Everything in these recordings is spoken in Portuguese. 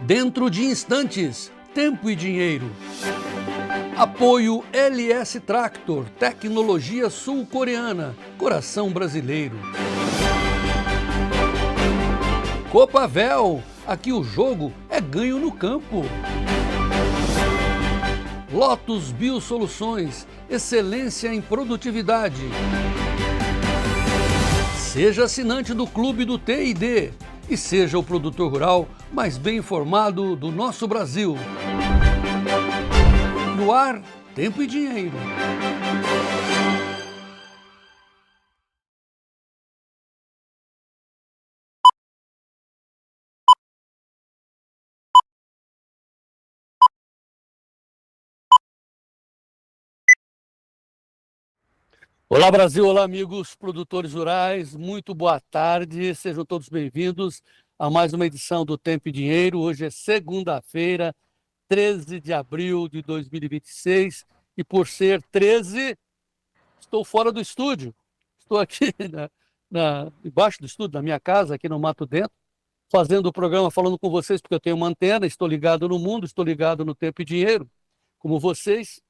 Dentro de instantes, tempo e dinheiro. Apoio LS Tractor, tecnologia sul-coreana, coração brasileiro. Copavel, aqui o jogo é ganho no campo. Lotus Biosoluções, excelência em produtividade. Seja assinante do Clube do TID e seja o produtor rural mais bem informado do nosso Brasil. No ar, tempo e dinheiro. Olá Brasil, olá amigos produtores rurais, muito boa tarde, sejam todos bem-vindos a mais uma edição do Tempo e Dinheiro. Hoje é segunda-feira, 13 de abril de 2026 e por ser 13, estou fora do estúdio. Estou aqui embaixo do estúdio, na minha casa, aqui no Mato Dentro, fazendo o programa, falando com vocês, porque eu tenho uma antena, estou ligado no mundo, estou ligado no Tempo e Dinheiro, como vocês,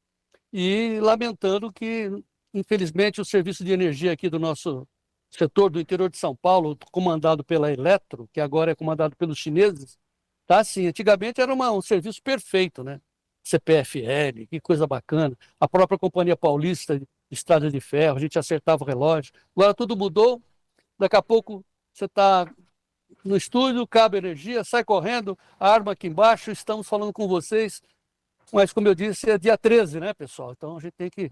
e lamentando que, infelizmente, o serviço de energia aqui do nosso setor do interior de São Paulo, comandado pela Eletro, que agora é comandado pelos chineses, tá assim, antigamente era um serviço perfeito, né? CPFL, que coisa bacana. A própria Companhia Paulista de Estrada de Ferro, a gente acertava o relógio. Agora tudo mudou, daqui a pouco você está no estúdio, cabe energia, sai correndo, a arma aqui embaixo, estamos falando com vocês, mas como eu disse, é dia 13, né, pessoal? Então a gente tem que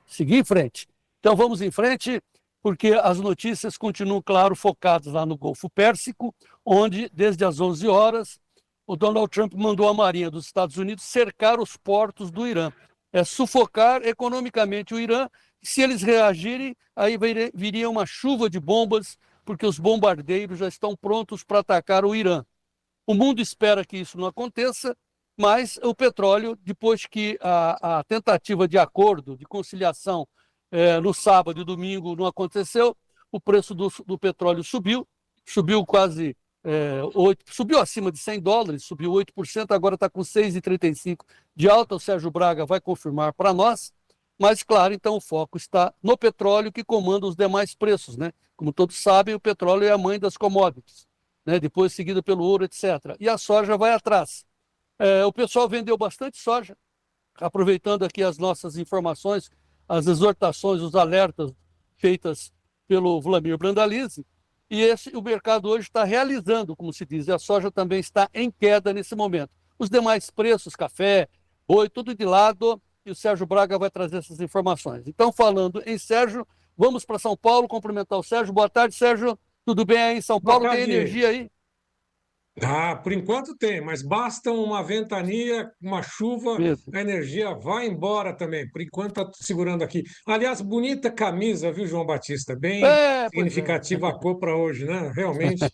seguir em frente. Então vamos em frente, porque as notícias continuam, claro, focadas lá no Golfo Pérsico, onde, desde as 11 horas, o Donald Trump mandou a Marinha dos Estados Unidos cercar os portos do Irã. É sufocar economicamente o Irã, e se eles reagirem, aí viria uma chuva de bombas, porque os bombardeiros já estão prontos para atacar o Irã. O mundo espera que isso não aconteça, mas o petróleo, depois que a tentativa de acordo, de conciliação no sábado e domingo não aconteceu, o preço do petróleo subiu quase, subiu acima de $100, subiu 8%, agora está com 6,35 de alta, o Sérgio Braga vai confirmar para nós, mas claro, então o foco está no petróleo que comanda os demais preços, né? Como todos sabem, o petróleo é a mãe das commodities, né? Depois seguido pelo ouro, etc. E a soja vai atrás. O pessoal vendeu bastante soja, aproveitando aqui as nossas informações, as exortações, os alertas feitas pelo Vladimir Brandalize, e o mercado hoje está realizando, como se diz, e a soja também está em queda nesse momento. Os demais preços, café, boi, tudo de lado, e o Sérgio Braga vai trazer essas informações. Então, falando em Sérgio, vamos para São Paulo cumprimentar o Sérgio. Boa tarde, Sérgio. Tudo bem aí em São Boa Paulo? Tem tarde. energia aí? Por enquanto tem, mas basta uma ventania, uma chuva, Mesmo. a energia vai embora também. Por enquanto está segurando aqui. Aliás, bonita camisa, viu, João Batista? Bem Pois é. significativa a cor para hoje, né? Realmente,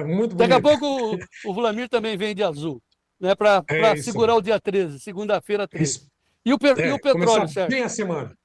muito Daqui a bonita. pouco o Vladimir também vem de azul, né? Para É isso segurar aí. o dia 13, segunda-feira 13. Isso. E o Começar petróleo, bem Sérgio? a semana.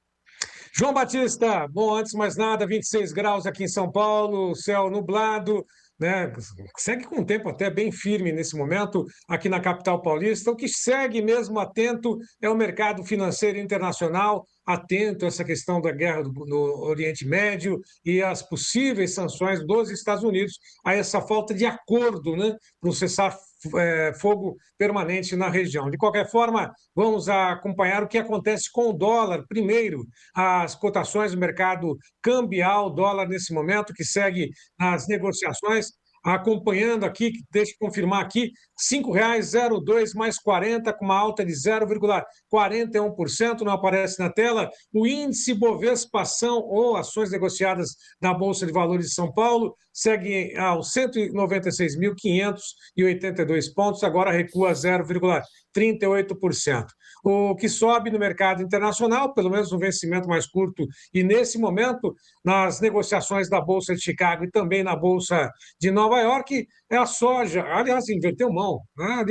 João Batista, bom, antes de mais nada, 26 graus aqui em São Paulo, céu nublado, né? Segue com um tempo até bem firme nesse momento aqui na capital paulista. O que segue mesmo atento é o mercado financeiro internacional, atento a essa questão da guerra no Oriente Médio e as possíveis sanções dos Estados Unidos a essa falta de acordo, né, para um cessar-fogo permanente na região. De qualquer forma, vamos acompanhar o que acontece com o dólar. Primeiro, as cotações do mercado cambial, dólar nesse momento, que segue nas negociações, acompanhando aqui, deixa eu confirmar aqui, R$ 5,02 mais 40, com uma alta de 0,41%, não aparece na tela. O índice Bovespa-ação ou ações negociadas na Bolsa de Valores de São Paulo segue aos 196.582 pontos, agora recua 0,38%. O que sobe no mercado internacional, pelo menos no vencimento mais curto, e nesse momento, nas negociações da Bolsa de Chicago e também na Bolsa de Nova York, é a soja. Aliás, inverteu mão. A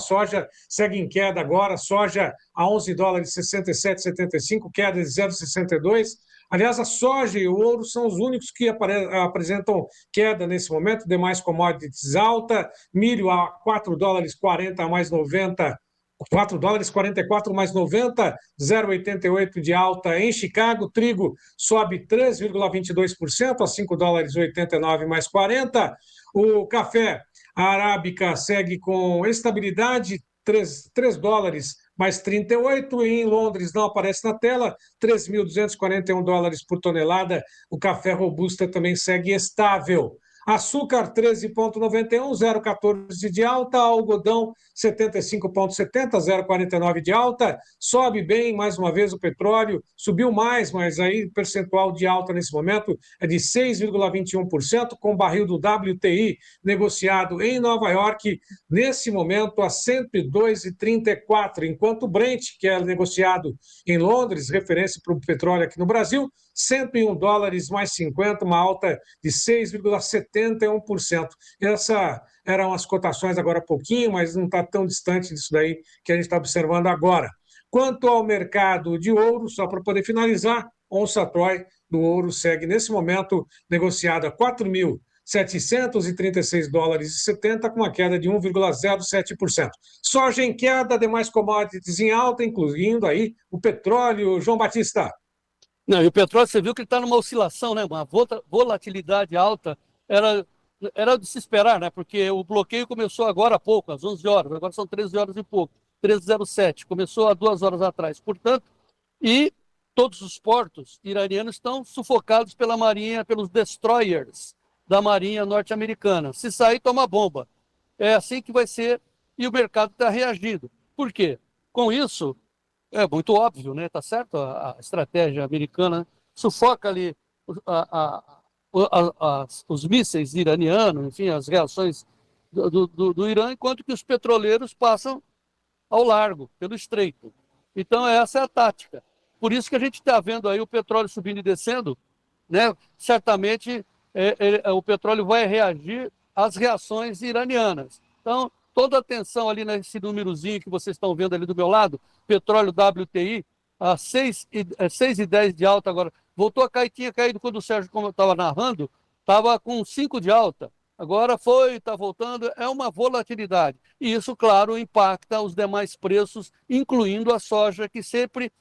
soja segue em queda agora, soja a $11,67,75, queda de 0,62. Aliás, a soja e o ouro são os únicos que apresentam queda nesse momento, demais commodities alta, milho a 4 dólares 40 mais 90, 4 dólares 44 mais 90, 0,88 de alta em Chicago. Trigo sobe 3,22% a 5 dólares 89 mais 40. O café arábica segue com estabilidade, 3 dólares mais 38. E em Londres, não aparece na tela, 3.241 dólares por tonelada. O café robusta também segue estável. Açúcar 13,91, 0,14 de alta. Algodão 75,70, 0,49 de alta. Sobe bem, mais uma vez, o petróleo. Subiu mais, mas aí o percentual de alta nesse momento é de 6,21%, com o barril do WTI negociado em Nova York, nesse momento, a 102,34, enquanto o Brent, que é negociado em Londres, referência para o petróleo aqui no Brasil, 101 dólares mais 50, uma alta de 6,71%. Essas eram as cotações agora há pouquinho, mas não está tão distante disso daí que a gente está observando agora. Quanto ao mercado de ouro, só para poder finalizar, onça Troy do ouro segue nesse momento negociada a 4.736 dólares e 70, com uma queda de 1,07%. Soja em queda, demais commodities em alta, incluindo aí o petróleo. João Batista. Não, e o petróleo, você viu que ele está numa oscilação, né? Uma volatilidade alta. Era de se esperar, né? Porque o bloqueio começou agora há pouco, às 11 horas, agora são 13 horas e pouco, 13h07, começou há 2 horas atrás. Portanto, e todos os portos iranianos estão sufocados pela marinha, pelos destroyers da marinha norte-americana. Se sair, toma bomba. É assim que vai ser, e o mercado está reagindo. Por quê? Com isso, é muito óbvio, né? Tá certo? A estratégia americana sufoca ali os mísseis iranianos, enfim, as reações do Irã, enquanto que os petroleiros passam ao largo, pelo estreito. Então, essa é a tática. Por isso que a gente está vendo aí o petróleo subindo e descendo, né? Certamente o petróleo vai reagir às reações iranianas. Então, toda a atenção ali nesse númerozinho que vocês estão vendo ali do meu lado, petróleo WTI, a 6,10 de alta agora. Voltou a cair, tinha caído quando o Sérgio, como eu estava narrando, estava com 5 de alta. Agora está voltando, é uma volatilidade. E isso, claro, impacta os demais preços, incluindo a soja, que sempre,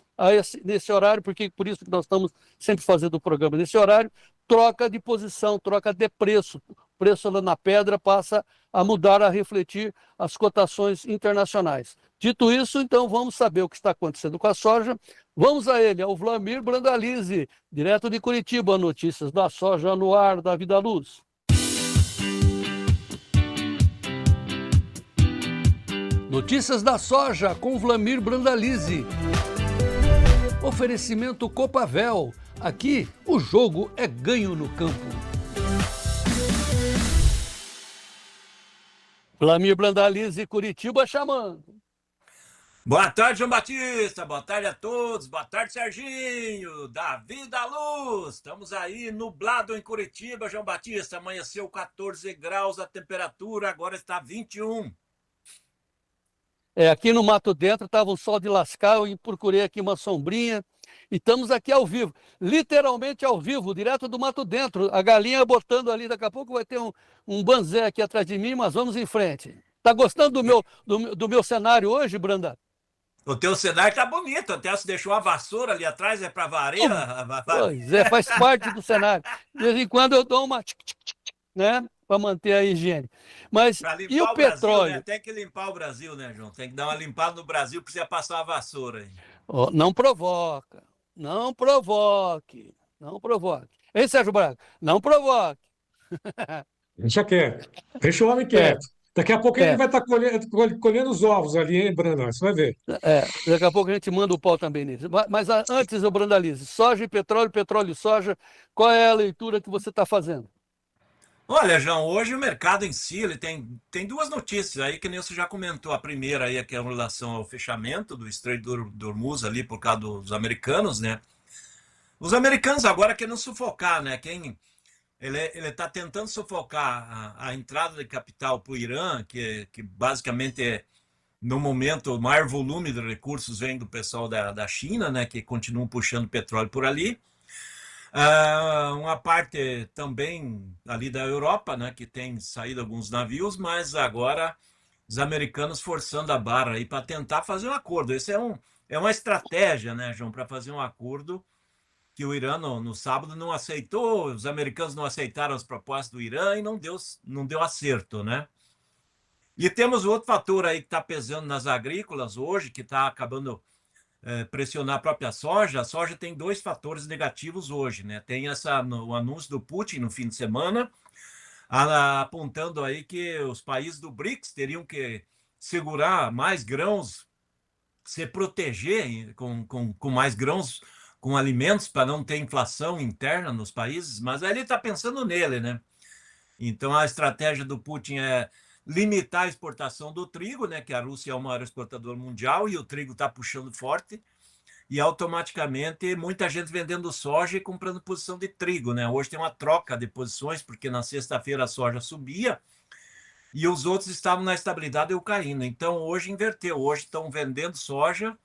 nesse horário, porque por isso que nós estamos sempre fazendo o programa nesse horário, troca de posição, troca de preço. O preço lá na pedra passa a mudar, a refletir as cotações internacionais. Dito isso, então vamos saber o que está acontecendo com a soja. Vamos a ele, ao Vlamir Brandalize, direto de Curitiba, notícias da soja no ar da Vida Luz. Notícias da soja com Vlamir Brandalize. Oferecimento Copavel. Aqui o jogo é ganho no campo. Vlamir Brandalize, Curitiba chamando. Boa tarde, João Batista. Boa tarde a todos. Boa tarde, Serginho. Davi da Luz. Estamos aí nublado em Curitiba, João Batista. Amanheceu 14 graus a temperatura, agora está 21. Aqui no Mato Dentro estava um sol de lascar, eu procurei aqui uma sombrinha e estamos aqui ao vivo, literalmente ao vivo, direto do Mato Dentro. A galinha botando ali, daqui a pouco vai ter um banzé aqui atrás de mim, mas vamos em frente. Tá gostando do meu cenário hoje, Branda? O teu cenário tá bonito, até você deixou a vassoura ali atrás, é para varer? Pois é, faz parte do cenário. De vez em quando eu dou uma né? Para manter a higiene. Mas e o petróleo? Brasil, né? Tem que limpar o Brasil, né, João? Tem que dar uma limpada no Brasil, precisa passar a vassoura aí. Oh, não provoca. Não provoque. Não provoque. Hein, Sérgio Braga? Não provoque. Deixa quieto. Deixa o homem quieto. Daqui a pouco ele vai estar colhendo os ovos ali, hein, Brandão? Você vai ver. Daqui a pouco a gente manda o pau também nisso. Mas antes, o Brandalize, soja e petróleo, petróleo e soja, qual é a leitura que você está fazendo? Olha, João, hoje o mercado em si ele tem duas notícias aí que nem você já comentou. A primeira aí é que é em relação ao fechamento do Estreito de Hormuz ali por causa dos americanos, né? Os americanos agora querem sufocar, né? Ele está tentando sufocar a entrada de capital para o Irã, que basicamente no momento o maior volume de recursos vem do pessoal da China, né? Que continuam puxando petróleo por ali. Uma parte também ali da Europa, né, que tem saído alguns navios, mas agora os americanos forçando a barra aí para tentar fazer um acordo. Esse é uma estratégia, né, João, para fazer um acordo que o Irã no sábado não aceitou, os americanos não aceitaram as propostas do Irã e não deu acerto, né? E temos outro fator aí que está pesando nas agrícolas hoje, que está acabando pressionar a própria soja. A soja tem dois fatores negativos hoje, né? Tem o anúncio do Putin no fim de semana, apontando aí que os países do BRICS teriam que segurar mais grãos, se proteger com mais grãos, com alimentos, para não ter inflação interna nos países, mas aí ele está pensando nele, né? Então a estratégia do Putin é limitar a exportação do trigo, né? Que a Rússia é o maior exportador mundial e o trigo está puxando forte, e automaticamente muita gente vendendo soja e comprando posição de trigo, né? Hoje tem uma troca de posições, porque na sexta-feira a soja subia e os outros estavam na estabilidade e caindo. Então hoje inverteu, hoje estão vendendo soja,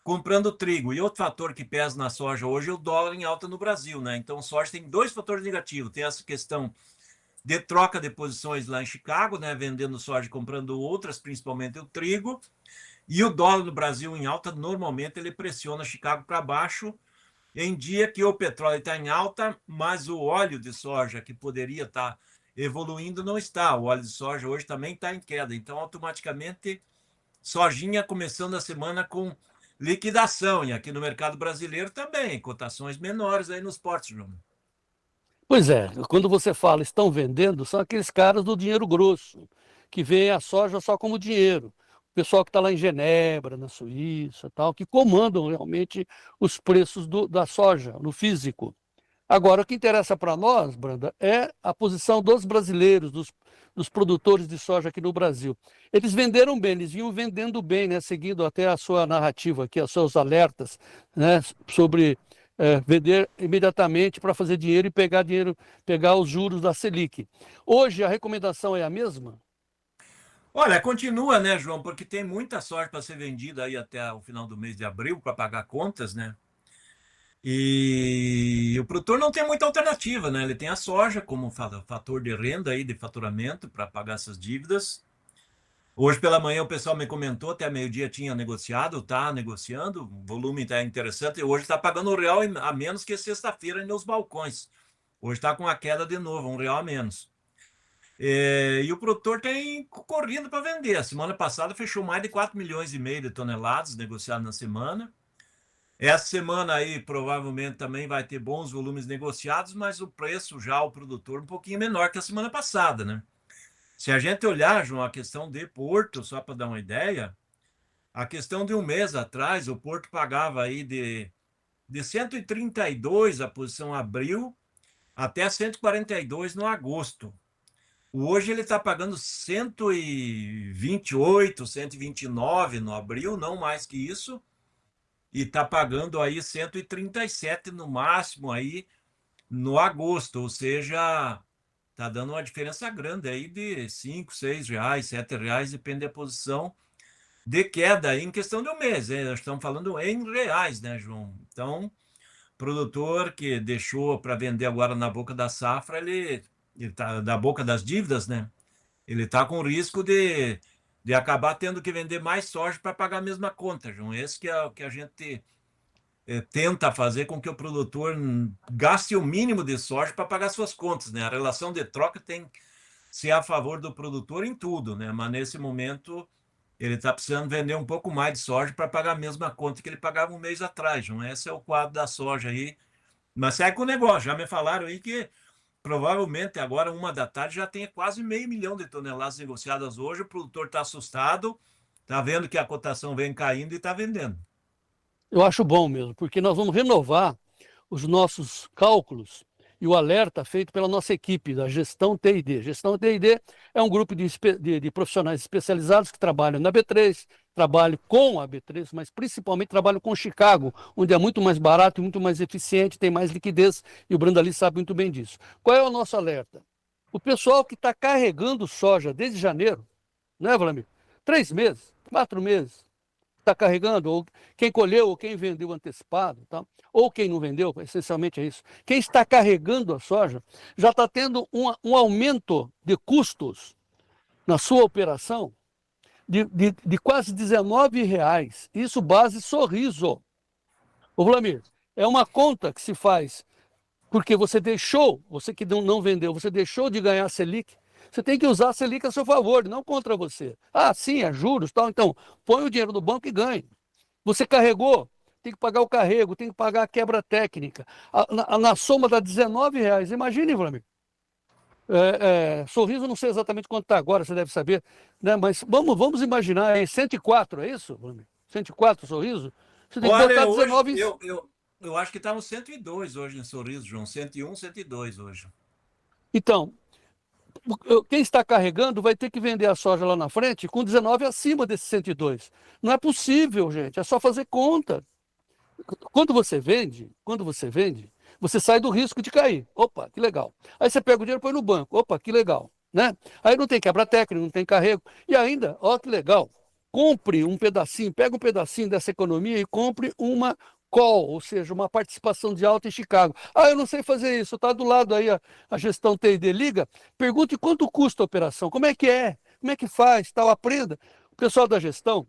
comprando trigo. E outro fator que pesa na soja hoje é o dólar em alta no Brasil, né? Então soja tem dois fatores negativos, tem essa questão de troca de posições lá em Chicago, né? Vendendo soja e comprando outras, principalmente o trigo. E o dólar no Brasil em alta, normalmente ele pressiona Chicago para baixo, em dia que o petróleo está em alta, mas o óleo de soja, que poderia estar evoluindo, não está. O óleo de soja hoje também está em queda. Então, automaticamente, sojinha começando a semana com liquidação. E aqui no mercado brasileiro também, cotações menores aí nos portos, João. Pois é, quando você fala estão vendendo, são aqueles caras do dinheiro grosso, que veem a soja só como dinheiro. O pessoal que está lá em Genebra, na Suíça, tal, que comandam realmente os preços da soja no físico. Agora, o que interessa para nós, Branda, é a posição dos brasileiros, dos produtores de soja aqui no Brasil. Eles venderam bem, eles vinham vendendo bem, né, seguindo até a sua narrativa aqui, os seus alertas, né, sobre vender imediatamente para fazer dinheiro e pegar os juros da Selic. Hoje a recomendação é a mesma? Olha, continua, né, João? Porque tem muita soja para ser vendida aí até o final do mês de abril para pagar contas, né? E o produtor não tem muita alternativa, né? Ele tem a soja como fator de renda aí, de faturamento para pagar essas dívidas. Hoje pela manhã o pessoal me comentou, até meio-dia tinha negociado, tá negociando, o volume está interessante, e hoje está pagando R$ 1 a menos que sexta-feira nos balcões. Hoje está com a queda de novo, R$ 1 a menos. E o produtor tem corrido para vender. A semana passada fechou mais de 4,5 milhões de toneladas negociadas na semana. Essa semana aí provavelmente também vai ter bons volumes negociados, mas o preço já ao produtor um pouquinho menor que a semana passada, né? Se a gente olhar, João, a questão de Porto, só para dar uma ideia, a questão de um mês atrás, o Porto pagava aí de 132 a posição abril até 142 no agosto. Hoje ele está pagando 128, 129 no abril, não mais que isso, e está pagando aí 137 no máximo aí no agosto, ou seja, está dando uma diferença grande aí de 5, 6 reais, 7 reais, depende da posição de queda aí em questão de um mês, hein? Nós estamos falando em reais, né, João? Então, produtor que deixou para vender agora na boca da safra, ele está na boca das dívidas, né? Ele está com risco de acabar tendo que vender mais soja para pagar a mesma conta, João. Esse que é o que a gente tenta fazer com que o produtor gaste o mínimo de soja para pagar suas contas, né? A relação de troca tem que ser a favor do produtor em tudo, né? Mas nesse momento ele está precisando vender um pouco mais de soja para pagar a mesma conta que ele pagava um mês atrás, João. Esse é o quadro da soja aí. Mas segue com o negócio. Já me falaram aí que provavelmente agora, 1 da tarde, já tem quase 500 mil de toneladas negociadas hoje. O produtor está assustado, está vendo que a cotação vem caindo e está vendendo. Eu acho bom mesmo, porque nós vamos renovar os nossos cálculos e o alerta feito pela nossa equipe da Gestão TID. Gestão TID é um grupo de profissionais especializados que trabalham na B3, trabalham com a B3, mas principalmente trabalham com Chicago, onde é muito mais barato, muito mais eficiente, tem mais liquidez, e o Brandali sabe muito bem disso. Qual é o nosso alerta? O pessoal que está carregando soja desde janeiro, né, Vladimir? 3 meses, 4 meses, está carregando, ou quem colheu, ou quem vendeu antecipado, tá? Ou quem não vendeu, essencialmente é isso. Quem está carregando a soja já está tendo um aumento de custos na sua operação de quase R$19. Isso base Sorriso. Ô, Vlamir, é uma conta que se faz porque você deixou, você que não vendeu, você deixou de ganhar a Selic. Você tem que usar a Selic a seu favor, não contra você. Ah, sim, é juros, tal. Então, põe o dinheiro no banco e ganhe. Você carregou, tem que pagar o carrego, tem que pagar a quebra técnica. Na soma dá R$19. Imagine, Vlamir. Sorriso, não sei exatamente quanto está agora, você deve saber, né? Mas vamos imaginar, 104, é isso, Vlamir? 104 Sorriso? Você tem que Olha, botar hoje 19 em... eu acho que está no 102 hoje em Sorriso, João. 101, 102 hoje. Então, quem está carregando vai ter que vender a soja lá na frente com 19 acima desse 102. Não é possível, gente. É só fazer conta. Quando você vende, você sai do risco de cair. Opa, que legal. Aí você pega o dinheiro e põe no banco. Opa, que legal. Né? Aí não tem quebra técnica, não tem carrego. E ainda, ó, que legal. Compre um pedacinho, pega um pedacinho dessa economia e compre uma call, ou seja, uma participação de alta em Chicago. Ah, eu não sei fazer isso. Está do lado aí a gestão TID liga. Pergunte quanto custa a operação, como é que é, como é que faz, tal, aprenda. O pessoal da gestão,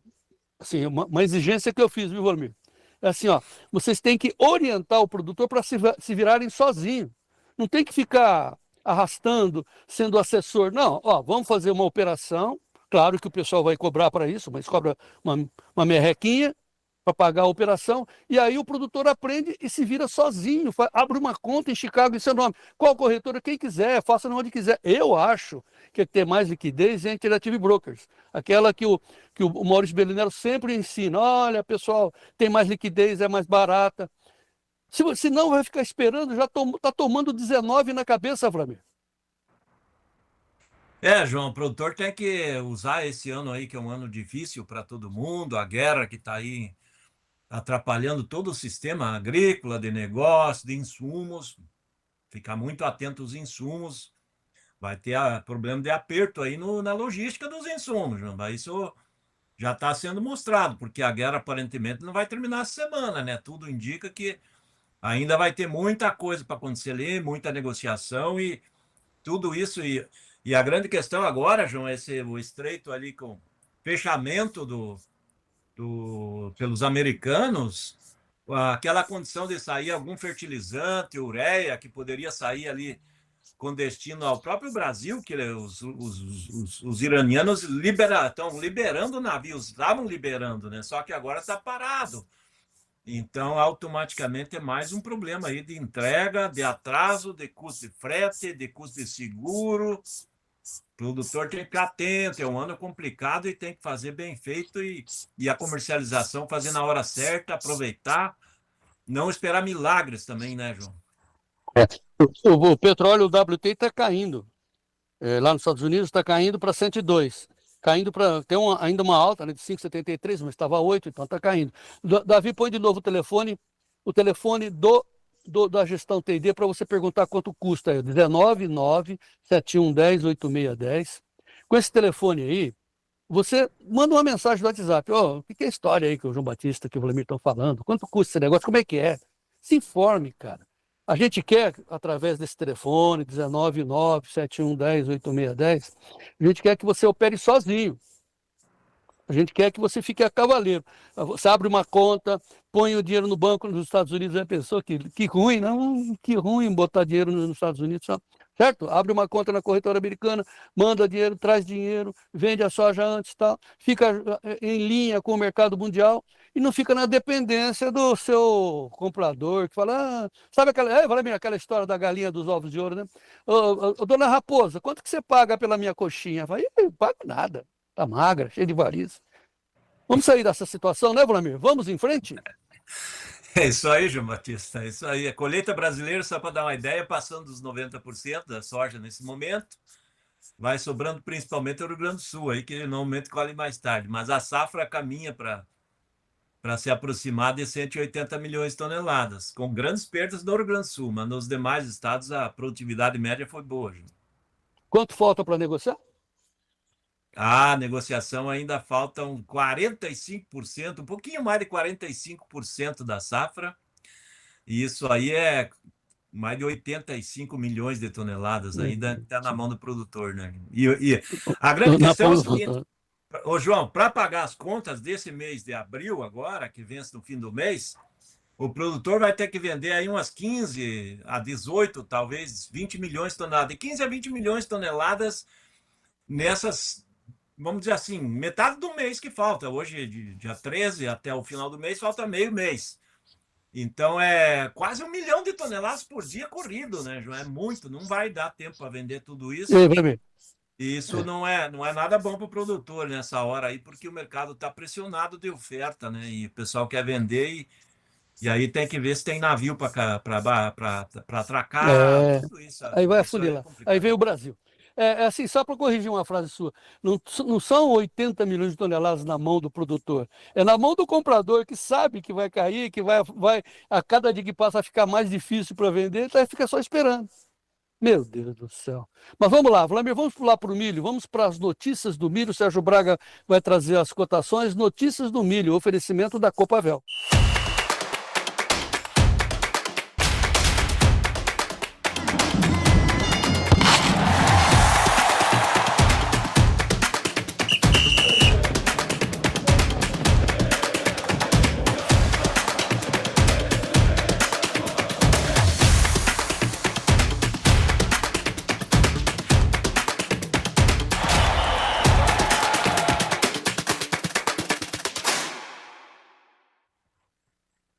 assim, uma exigência que eu fiz, viu, Valmir? É assim, ó, vocês têm que orientar o produtor para se virarem sozinho. Não tem que ficar arrastando, sendo assessor. Não, ó, vamos fazer uma operação. Claro que o pessoal vai cobrar para isso, mas cobra uma merrequinha para pagar a operação. E aí o produtor aprende e se vira sozinho. Abre uma conta em Chicago em seu nome. Qual corretora? Quem quiser, faça onde quiser. Eu acho que ter mais liquidez é a Interactive Brokers. Aquela que o Maurício Bellinello sempre ensina. Olha, pessoal, tem mais liquidez, é mais barata. Se não, vai ficar esperando, já está tomando 19 na cabeça, Flamengo. João, o produtor tem que usar esse ano aí, que é um ano difícil para todo mundo, a guerra que está aí atrapalhando todo o sistema agrícola, de negócio, de insumos. Ficar muito atento aos insumos. Vai ter problema de aperto aí na logística dos insumos, João. Isso já está sendo mostrado, porque a guerra aparentemente não vai terminar essa semana, né? Tudo indica que ainda vai ter muita coisa para acontecer ali, muita negociação e tudo isso. E a grande questão agora, João, é o estreito ali com fechamento pelos americanos, aquela condição de sair algum fertilizante, ureia, que poderia sair ali com destino ao próprio Brasil, que os iranianos estão liberando navios, estavam liberando, né? Só que agora está parado. Então, automaticamente é mais um problema aí de entrega, de atraso, de custo de frete, de custo de seguro. O produtor tem que ficar atento, é um ano complicado e tem que fazer bem feito e a comercialização fazer na hora certa, aproveitar, não esperar milagres também, né, João? O petróleo, o WTI está caindo. Lá nos Estados Unidos está caindo para 102. Caindo para. Tem ainda uma alta, né, de 5,73, mas estava 8, então está caindo. Davi, põe de novo o telefone da gestão TID para você perguntar quanto custa aí. 199-7110-8610. Com esse telefone aí, você manda uma mensagem no WhatsApp. O que é a história aí que o João Batista, que o Vladimir estão falando? Quanto custa esse negócio? Como é que é? Se informe, cara. A gente quer, através desse telefone, 199-7110-8610, a gente quer que você opere sozinho. A gente quer que você fique a cavaleiro. Você abre uma conta, põe o dinheiro no banco nos Estados Unidos, já pensou que ruim? Não, que ruim botar dinheiro nos Estados Unidos, certo? Abre uma conta na corretora americana, manda dinheiro, traz dinheiro, vende a soja antes, tal, fica em linha com o mercado mundial e não fica na dependência do seu comprador, que fala, sabe aquela história da galinha dos ovos de ouro, né? Dona Raposa, quanto que você paga pela minha coxinha? Eu falei, não pago nada. Tá magra, cheia de varizes. Vamos sair dessa situação, né, Vladimir? Vamos em frente? É isso aí, João Batista. É isso aí. A colheita brasileira, só para dar uma ideia, passando dos 90% da soja nesse momento, vai sobrando principalmente o Rio Grande do Sul, aí, que normalmente colhe mais tarde. Mas a safra caminha para se aproximar de 180 milhões de toneladas, com grandes perdas no Rio Grande do Sul, mas nos demais estados a produtividade média foi boa, João. Quanto falta para negociar? A negociação ainda faltam 45%, um pouquinho mais de 45% da safra, e isso aí é mais de 85 milhões de toneladas, ainda está na mão do produtor, né? E a grande Na questão é o ponta. seguinte, ô João, para pagar as contas desse mês de abril agora, que vence no fim do mês, o produtor vai ter que vender aí umas 15 a 18, talvez 20 milhões de toneladas. De 15 a 20 milhões de toneladas nessas, vamos dizer assim, metade do mês que falta. Hoje, de dia 13 até o final do mês, falta meio mês. Então é quase 1 milhão de toneladas por dia corrido, né, João? É muito, não vai dar tempo para vender tudo E isso. aí, vai ver. E isso não é nada bom para o produtor nessa hora aí, porque o mercado está pressionado de oferta, né? E o pessoal quer vender e aí tem que ver se tem navio para atracar, É, tudo isso. aí vai Isso aí é afunilar. Aí complicado. vem o Brasil. É assim, só para corrigir uma frase sua, não são 80 milhões de toneladas na mão do produtor, é na mão do comprador que sabe que vai cair, que vai a cada dia que passa a ficar mais difícil para vender, então fica só esperando. Meu Deus do céu. Mas vamos lá, Vladimir, vamos pular para o milho, vamos para as notícias do milho. O Sérgio Braga vai trazer as cotações, notícias do milho, oferecimento da Copavel.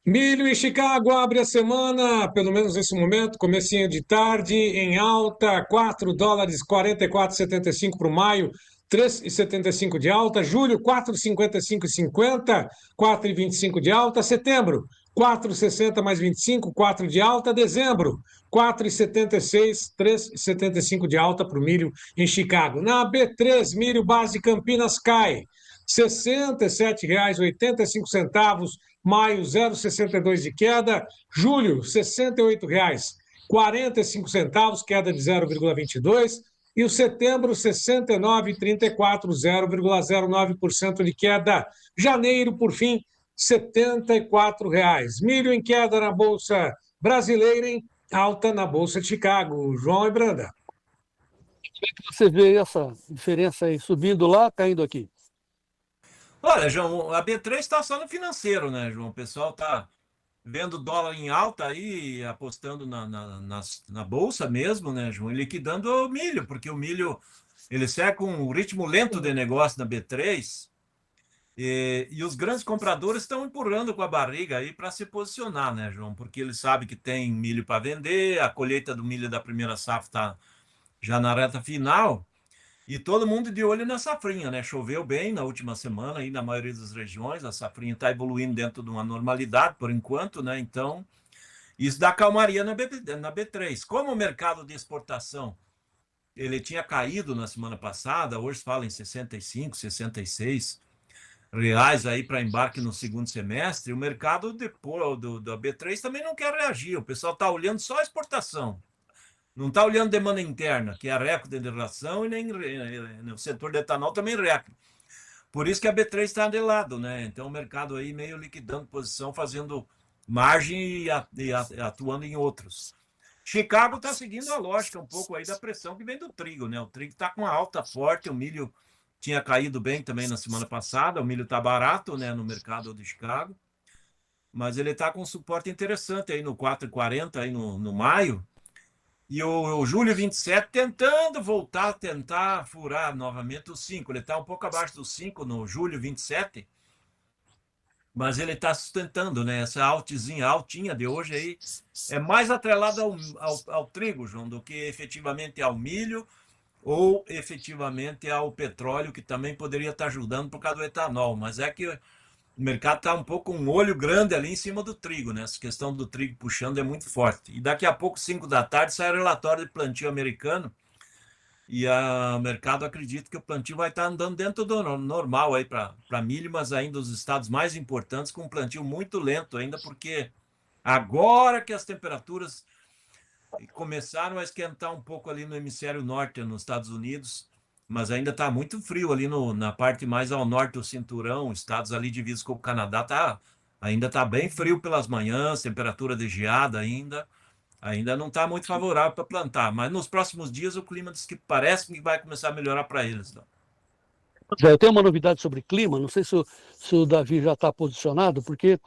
Milho em Chicago abre a semana, pelo menos nesse momento, comecinho de tarde, em alta, 4 dólares 44,75 para o maio, 3,75 de alta, julho 4,55,50, 4,25 de alta, setembro 4,60 mais 25, 4 de alta, dezembro 4,76, 3,75 de alta para o milho em Chicago. Na B3, milho base Campinas cai, R$ 67,85, maio 0,62 de queda, julho R$ 68,45, queda de 0,22, e o setembro 69,34, 0,09% de queda. Janeiro, por fim, R$ 74,00. Milho em queda na Bolsa Brasileira, em alta na Bolsa de Chicago. João e Branda. Você vê essa diferença aí, subindo lá, caindo aqui. Olha, João, a B3 está só no financeiro, né, João? O pessoal está vendo o dólar em alta aí, apostando na bolsa mesmo, né, João? E liquidando o milho, porque o milho ele segue com um ritmo lento de negócio na B3 e os grandes compradores estão empurrando com a barriga aí para se posicionar, né, João? Porque eles sabem que tem milho para vender, a colheita do milho da primeira safra está já na reta final. E todo mundo de olho na safrinha, né? Choveu bem na última semana aí na maioria das regiões, a safrinha está evoluindo dentro de uma normalidade por enquanto, né? Então, isso dá calmaria na B3. Como o mercado de exportação ele tinha caído na semana passada, hoje fala em 65, 66 reais aí para embarque no segundo semestre, o mercado depois da B3 também não quer reagir. O pessoal está olhando só a exportação. Não está olhando demanda interna, que é a recorde de ração, e nem no setor de etanol também recorde. Por isso que a B3 está de lado, né? Então o mercado aí meio liquidando posição, fazendo margem e atuando em outros. Chicago está seguindo a lógica um pouco aí da pressão que vem do trigo, né? O trigo está com uma alta forte, o milho tinha caído bem também na semana passada, o milho está barato, né, no mercado de Chicago, mas ele está com um suporte interessante aí no 4,40 aí no maio. E o Júlio 27 tentando voltar, tentar furar novamente o 5. Ele está um pouco abaixo do 5 no Júlio 27, mas ele está sustentando, né? Essa altinha de hoje aí é mais atrelada ao trigo, João, do que efetivamente ao milho ou efetivamente ao petróleo, que também poderia estar ajudando por causa do etanol. Mas é que o mercado está um pouco com um olho grande ali em cima do trigo, né? Essa questão do trigo puxando é muito forte. E daqui a pouco, 5 da tarde, sai o relatório de plantio americano e o mercado acredita que o plantio vai estar andando dentro do normal aí para milho, mas ainda os estados mais importantes com um plantio muito lento ainda, porque agora que as temperaturas começaram a esquentar um pouco ali no hemisfério norte, nos Estados Unidos, mas ainda está muito frio ali na parte mais ao norte do cinturão, estados ali divididos com o Canadá, ainda está bem frio pelas manhãs, temperatura de geada ainda não está muito favorável para plantar, mas nos próximos dias o clima diz que parece que vai começar a melhorar para eles. Então. Eu tenho uma novidade sobre clima, não sei se o Davi já está posicionado, porque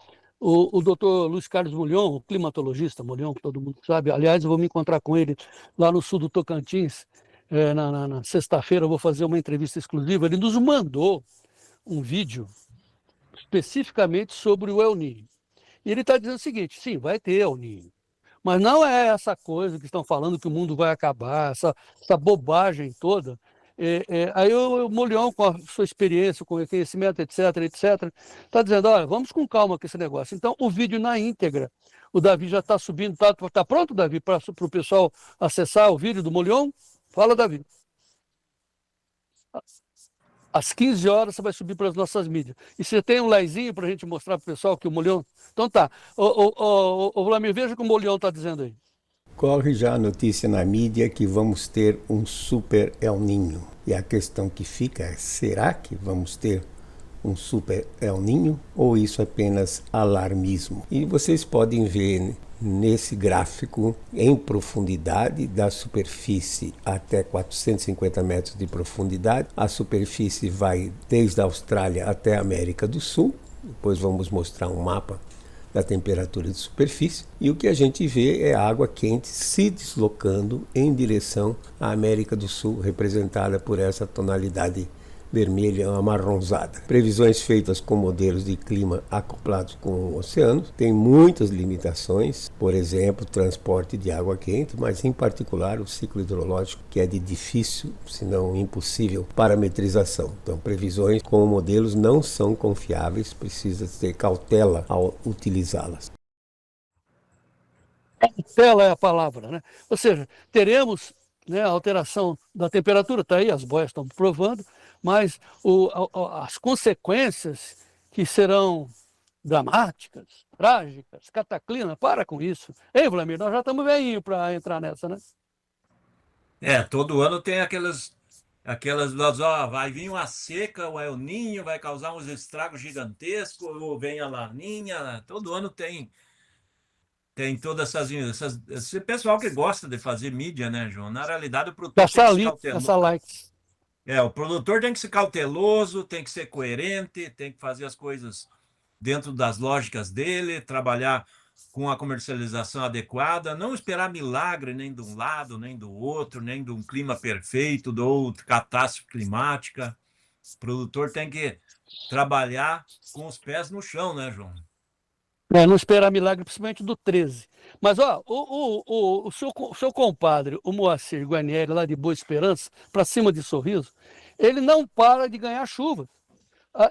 o doutor Luiz Carlos Mulhon, o climatologista Mulhon, que todo mundo sabe, aliás, eu vou me encontrar com ele lá no sul do Tocantins, na sexta-feira eu vou fazer uma entrevista exclusiva, ele nos mandou um vídeo especificamente sobre o El Niño. E ele está dizendo o seguinte, sim, vai ter El Niño, mas não é essa coisa que estão falando que o mundo vai acabar, essa bobagem toda. Aí o Molion, com a sua experiência, com o conhecimento, etc., está dizendo, olha, vamos com calma com esse negócio. Então, o vídeo na íntegra, o Davi já está subindo, tá pronto, Davi, para o pessoal acessar o vídeo do Molion? Fala, Davi. Às 15 horas você vai subir para as nossas mídias. E você tem um livezinho para a gente mostrar para o pessoal que o Molion... Então tá. Ô Vlamir, veja o que o Molion está dizendo aí. Corre já a notícia na mídia que vamos ter um super El Niño. E a questão que fica é, será que vamos ter um super El Niño? Ou isso é apenas alarmismo? E vocês podem ver nesse gráfico em profundidade, da superfície até 450 metros de profundidade. A superfície vai desde a Austrália até a América do Sul. Depois vamos mostrar um mapa da temperatura de superfície, e o que a gente vê é a água quente se deslocando em direção à América do Sul, representada por essa tonalidade vermelha amarronzada. Previsões feitas com modelos de clima acoplados com o oceano têm muitas limitações, por exemplo, transporte de água quente, mas em particular o ciclo hidrológico, que é de difícil, se não impossível, parametrização. Então, previsões com modelos não são confiáveis, precisa ter cautela ao utilizá-las. Cautela é a palavra, né? Ou seja, teremos, né, a alteração da temperatura, está aí, as boias estão provando, mas as consequências que serão dramáticas, trágicas, cataclismas, para com isso. Ei, Vlamir, nós já estamos velhinhos para entrar nessa, né? Todo ano tem aquelas, ó, vai vir uma seca, o El Niño vai causar uns estragos gigantescos, ou vem a Laninha, todo ano tem todas esse pessoal que gosta de fazer mídia, né, João? Na realidade, o produtor tem que se cauteloso. Likes. O produtor tem que ser cauteloso, tem que ser coerente, tem que fazer as coisas dentro das lógicas dele, trabalhar com a comercialização adequada, não esperar milagre nem de um lado, nem do outro, nem de um clima perfeito, ou catástrofe climática. O produtor tem que trabalhar com os pés no chão, né, João? Não esperar milagre, principalmente do 13. Mas, ó, o seu compadre, o Moacir Guarnieri, lá de Boa Esperança, para cima de Sorriso, ele não para de ganhar chuva.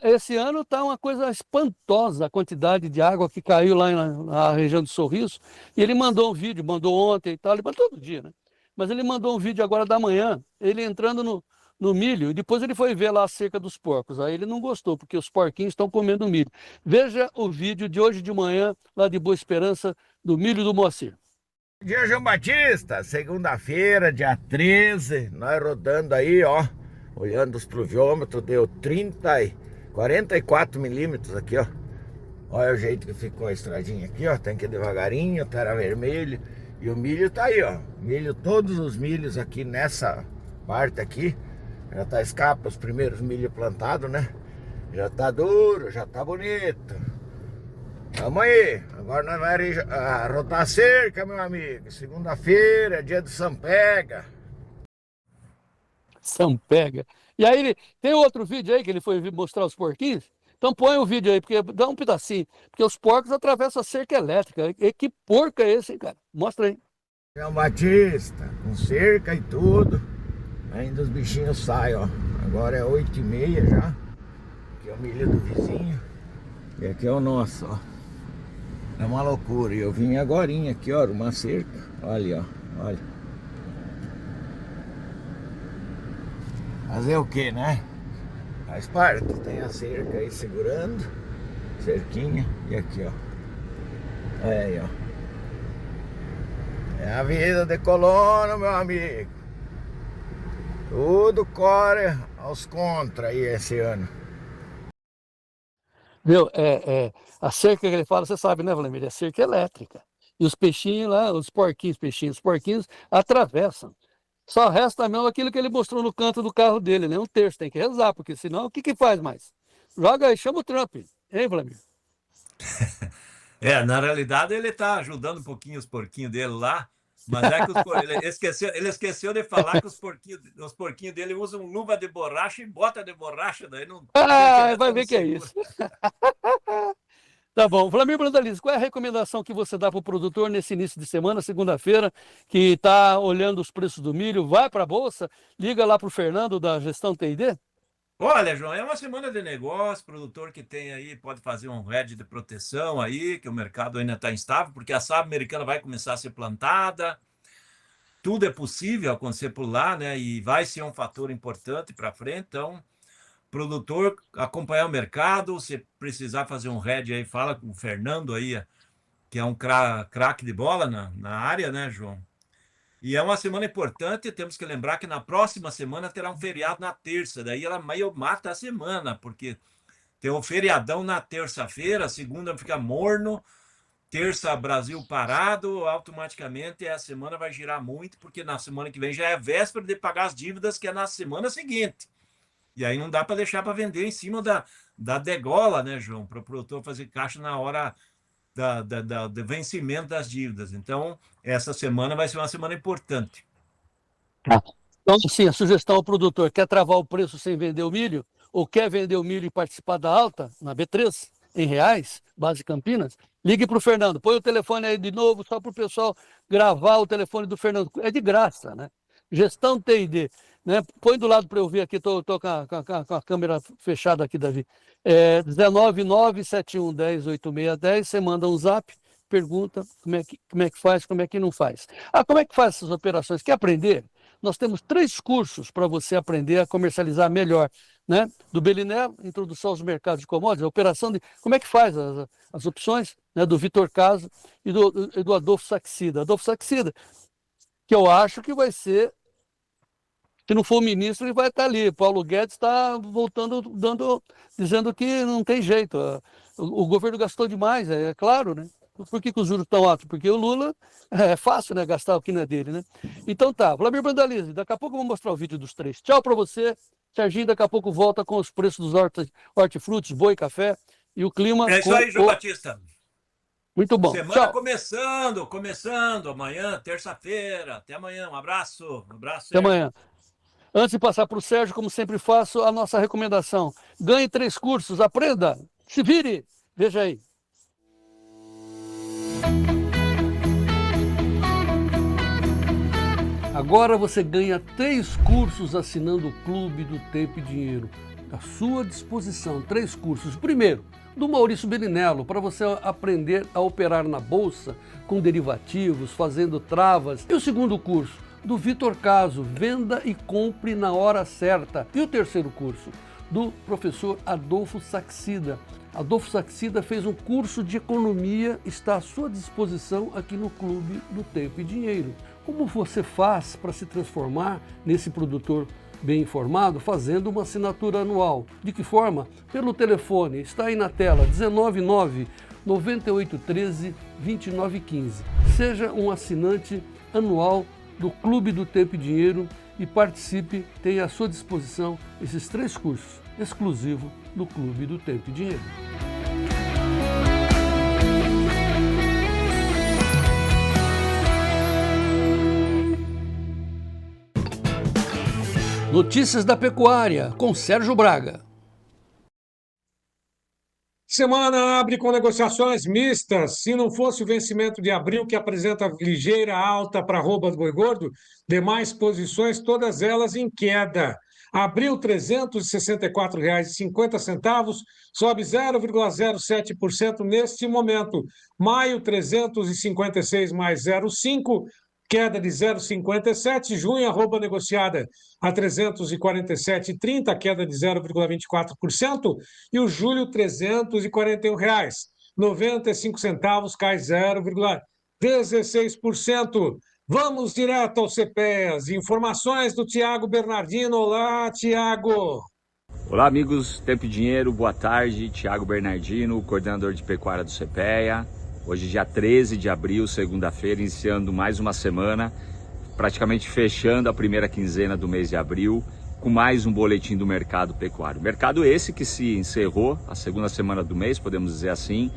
Esse ano está uma coisa espantosa, a quantidade de água que caiu lá na região do Sorriso. E ele mandou um vídeo, mandou ontem e tal, ele manda todo dia, né? Mas ele mandou um vídeo agora da manhã, ele entrando no milho, e depois ele foi ver lá a cerca dos porcos. Aí ele não gostou, porque os porquinhos estão comendo milho. Veja o vídeo de hoje de manhã, lá de Boa Esperança, do milho do Moacir. Bom dia, João Batista, segunda-feira, dia 13, nós rodando aí, ó, olhando os pluviômetros, deu 44 milímetros aqui, ó. Olha o jeito que ficou a estradinha aqui, ó, tem que ir devagarinho, terra vermelha, e o milho tá aí, ó, milho, todos os milhos aqui nessa parte aqui, já tá escapa os primeiros milho plantados, né? Já tá duro, já tá bonito. Tamo aí. Agora nós vamos rodar a cerca, meu amigo. Segunda-feira, dia do Sampega. Sampega. E aí tem outro vídeo aí que ele foi mostrar os porquinhos. Então põe o vídeo aí, porque dá um pedacinho. Porque os porcos atravessam a cerca elétrica. E que porco é esse, hein, cara? Mostra aí. João Batista, com cerca e tudo. Ainda os bichinhos saem, ó. Agora é 8h30 já. Aqui é o milho do vizinho. E aqui é o nosso, ó. É uma loucura. E eu vim agorinha aqui, ó, uma cerca. Olha, ó, olha. Fazer o que, né? Faz parte. Tem a cerca aí segurando. Cerquinha. E aqui, ó. Olha aí, ó. É a vida de colono, meu amigo. Tudo corre aos contra aí esse ano. Viu? A cerca que ele fala, você sabe, né, Vladimir? É cerca elétrica. E os peixinhos lá, os porquinhos atravessam. Só resta mesmo aquilo que ele mostrou no canto do carro dele, né? Um terço, tem que rezar, porque senão o que que faz mais? Joga aí, chama o Trump. Hein, Vladimir? Na realidade ele está ajudando um pouquinho os porquinhos dele lá, mas é que ele esqueceu de falar que os porquinhos dele usam luva de borracha e bota de borracha, daí não Ah, ele vai não ver que é segura. isso. Tá bom. Vladimir Brandalize, qual é a recomendação que você dá para o produtor nesse início de semana, segunda-feira, que está olhando os preços do milho, vai para a Bolsa, liga lá para o Fernando da Gestão TID? Olha, João, é uma semana de negócio, produtor que tem aí pode fazer um hedge de proteção aí, que o mercado ainda está instável, porque a safra americana vai começar a ser plantada, tudo é possível acontecer por lá, né? E vai ser um fator importante para frente, então produtor acompanhar o mercado, se precisar fazer um hedge aí, fala com o Fernando aí, que é um craque de bola na área, né, João? E é uma semana importante, temos que lembrar que na próxima semana terá um feriado na terça, daí ela meio mata a semana, porque tem um feriadão na terça-feira, segunda fica morno, terça Brasil parado, automaticamente a semana vai girar muito, porque na semana que vem já é véspera de pagar as dívidas, que é na semana seguinte. E aí não dá para deixar para vender em cima da degola, né, João? Para o produtor fazer caixa na hora do vencimento das dívidas. Então, essa semana vai ser uma semana importante. Tá. Então, sim, a sugestão ao produtor, quer travar o preço sem vender o milho, ou quer vender o milho e participar da alta, na B3, em reais, base Campinas, ligue para o Fernando. Põe o telefone aí de novo, só para o pessoal gravar o telefone do Fernando. É de graça, né? Gestão TID. Né? Põe do lado para eu ver aqui, estou com a câmera fechada aqui, Davi. 19971108610, você manda um zap, pergunta como é que faz, como é que não faz. Como é que faz essas operações? Quer aprender? Nós temos 3 cursos para você aprender a comercializar melhor, né? Do Belinello, introdução aos mercados de commodities, a operação de como é que faz as opções, né? Do Vitor Caso e do Adolfo Saxida. Adolfo Saxida, que eu acho que vai ser, se não for o ministro, ele vai estar ali. Paulo Guedes está voltando, dizendo que não tem jeito. O governo gastou demais, é claro, né? Por que os juros estão altos? Porque o Lula é fácil, né? Gastar o que não é dele, né? Então tá, Vladimir Brandalize, daqui a pouco eu vou mostrar o vídeo dos 3. Tchau para você. Serginho daqui a pouco volta com os preços dos hortifrutis, boi, café e o clima. É isso aí, João Batista. Muito bom. Semana Tchau. começando, amanhã, terça-feira. Até amanhã, um abraço. Até amanhã. Antes de passar para o Sérgio, como sempre faço, a nossa recomendação. Ganhe 3 cursos, aprenda, se vire. Veja aí. Agora você ganha 3 cursos assinando o Clube do Tempo e Dinheiro. À sua disposição, 3 cursos. Primeiro, do Maurício Belinello, para você aprender a operar na Bolsa com derivativos, fazendo travas. E o segundo curso, do Vitor Caso, venda e compre na hora certa. E o terceiro curso, do professor Adolfo Saxida. Adolfo Saxida fez um curso de economia, está à sua disposição aqui no Clube do Tempo e Dinheiro. Como você faz para se transformar nesse produtor bem informado, fazendo uma assinatura anual? De que forma? Pelo telefone, está aí na tela, 199-9813-2915. Seja um assinante anual do Clube do Tempo e Dinheiro e participe, tenha à sua disposição esses 3 cursos exclusivos do Clube do Tempo e Dinheiro. Notícias da Pecuária, com Sérgio Braga. Semana abre com negociações mistas. Se não fosse o vencimento de abril, que apresenta ligeira alta para arroba do boi gordo, demais posições, todas elas em queda. Abril, R$ 364,50, sobe 0,07% neste momento. Maio, 356 mais 0,5%. Queda de 0,57, junho, arroba negociada a 347,30, queda de 0,24%, e o julho, R$ 341,95, cai 0,16%. Vamos direto ao CPEAS. Informações do Tiago Bernardino. Olá, Tiago. Olá, amigos Tempo e Dinheiro, boa tarde. Tiago Bernardino, coordenador de pecuária do CPEA. Hoje, dia 13 de abril, segunda-feira, iniciando mais uma semana, praticamente fechando a primeira quinzena do mês de abril, com mais um boletim do mercado pecuário. Mercado esse que se encerrou a segunda semana do mês, podemos dizer assim,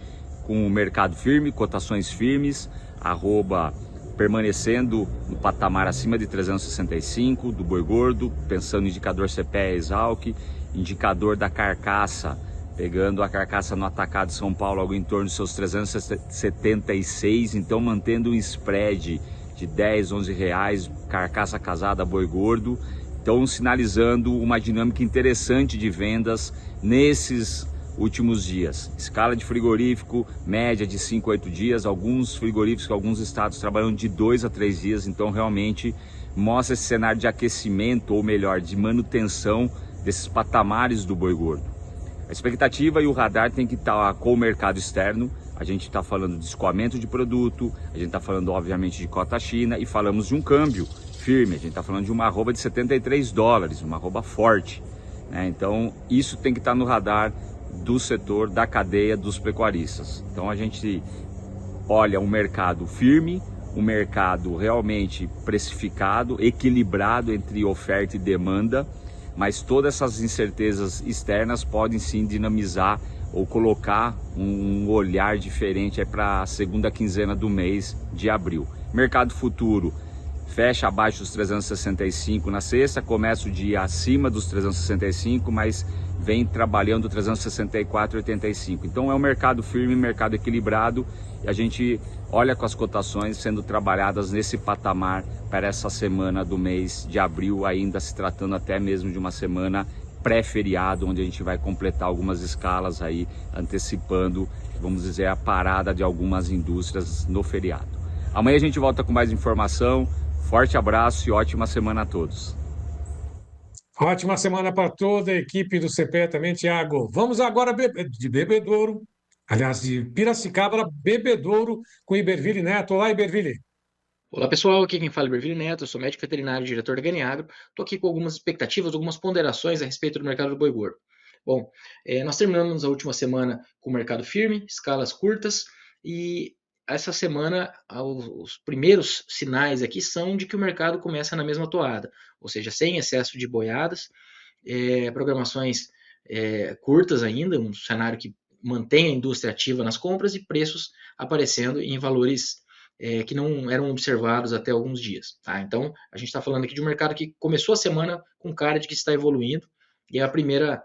com o mercado firme, cotações firmes, arroba permanecendo no patamar acima de 365 do boi gordo, pensando no indicador CPEA Exalc, indicador da carcaça, pegando a carcaça no atacado de São Paulo, algo em torno dos seus 376, então mantendo um spread de 10, 11 reais, carcaça casada, boi gordo, então sinalizando uma dinâmica interessante de vendas nesses últimos dias. Escala de frigorífico, média de 5 a 8 dias, alguns frigoríficos, alguns estados trabalham de 2 a 3 dias, então realmente mostra esse cenário de aquecimento, ou melhor, de manutenção desses patamares do boi gordo. A expectativa e o radar tem que estar com o mercado externo. A gente está falando de escoamento de produto, a gente está falando obviamente de cota China e falamos de um câmbio firme, a gente está falando de uma arroba de 73 dólares, uma arroba forte, né? Então isso tem que estar no radar do setor, da cadeia dos pecuaristas. Então a gente olha um mercado firme, um mercado realmente precificado, equilibrado entre oferta e demanda, mas todas essas incertezas externas podem sim dinamizar ou colocar um olhar diferente para a segunda quinzena do mês de abril. Mercado futuro fecha abaixo dos 365 na sexta, começa o dia acima dos 365, mas vem trabalhando 364,85. Então é um mercado firme, mercado equilibrado, e a gente olha com as cotações sendo trabalhadas nesse patamar para essa semana do mês de abril, ainda se tratando até mesmo de uma semana pré-feriado, onde a gente vai completar algumas escalas aí, antecipando, vamos dizer, a parada de algumas indústrias no feriado. Amanhã a gente volta com mais informação. Forte abraço e ótima semana a todos. Ótima semana para toda a equipe do CPEA também, Tiago. Vamos agora de Bebedouro, aliás, de Piracicaba para Bebedouro com Iberville Neto. Olá, Iberville. Olá pessoal, aqui quem fala é Iberville Neto, eu sou médico veterinário e diretor da Ganiagro. Estou aqui com algumas expectativas, algumas ponderações a respeito do mercado do boi gordo. Bom, nós terminamos a última semana com o mercado firme, escalas curtas, e essa semana os primeiros sinais aqui são de que o mercado começa na mesma toada, ou seja, sem excesso de boiadas, programações curtas ainda, um cenário que mantém a indústria ativa nas compras e preços aparecendo em valores que não eram observados até alguns dias. Tá? Então, a gente está falando aqui de um mercado que começou a semana com cara de que está evoluindo, e é a primeira